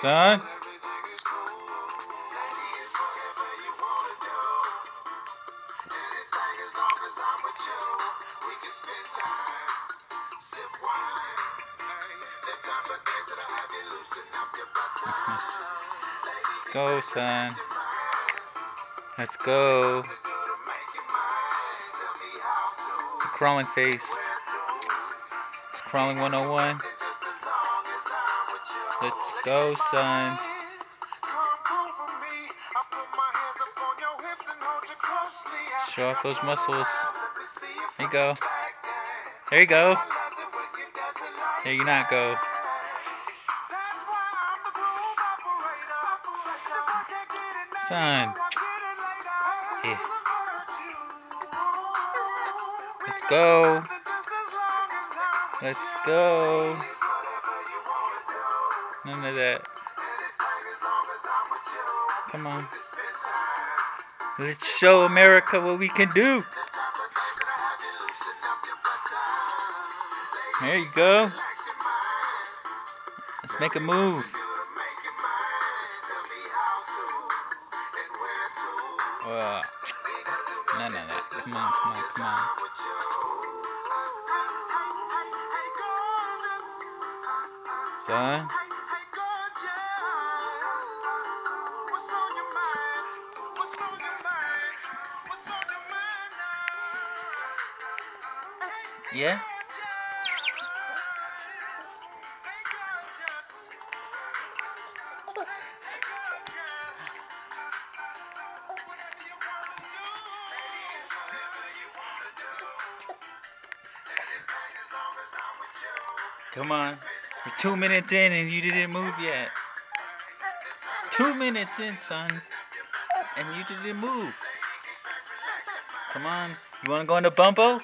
son. Let's go, son. Let's go. It's a crawling face. It's crawling 101. Let's go, son. Show off those muscles. There you go. There you go. There you not go. Son. Yeah. Let's go. Let's go. None of that. Come on. Let's show America what we can do. There you go. Let's make a move. None of that. Come on, come on, come on. Son. Yeah? Come on. We're 2 minutes in and you didn't move yet. 2 minutes in, son. And you didn't move. Come on. You want to go into Bumbo?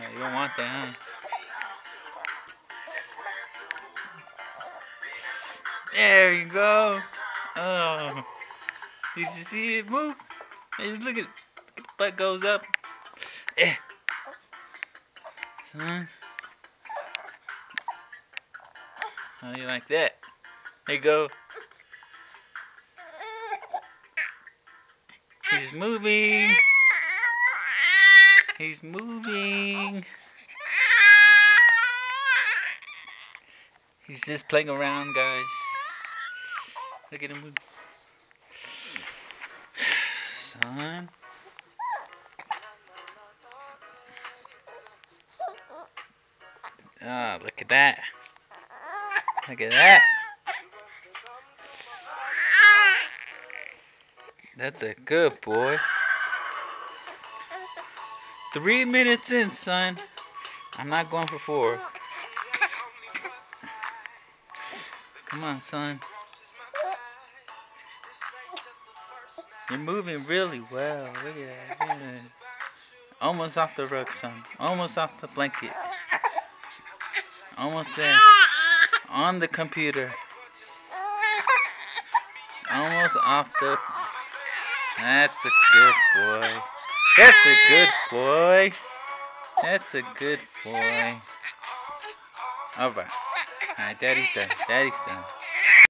Oh, you don't want that, huh? There you go. Oh. Did you see it move? Hey, look at the butt goes up. Eh. Son. How do you like that? There you go. He's moving. He's moving. He's just playing around, guys. Look at him move. Son. Ah, look at that. Look at that. That's a good boy. 3 minutes in, son. I'm not going for 4. Come on, son. You're moving really well. Look at that. Yeah. Almost off the rug, son. Almost off the blanket. Almost there. On the computer. Almost off the... That's a good boy. That's a good boy. That's a good boy. Alright. Alright, Daddy's done. Daddy's done.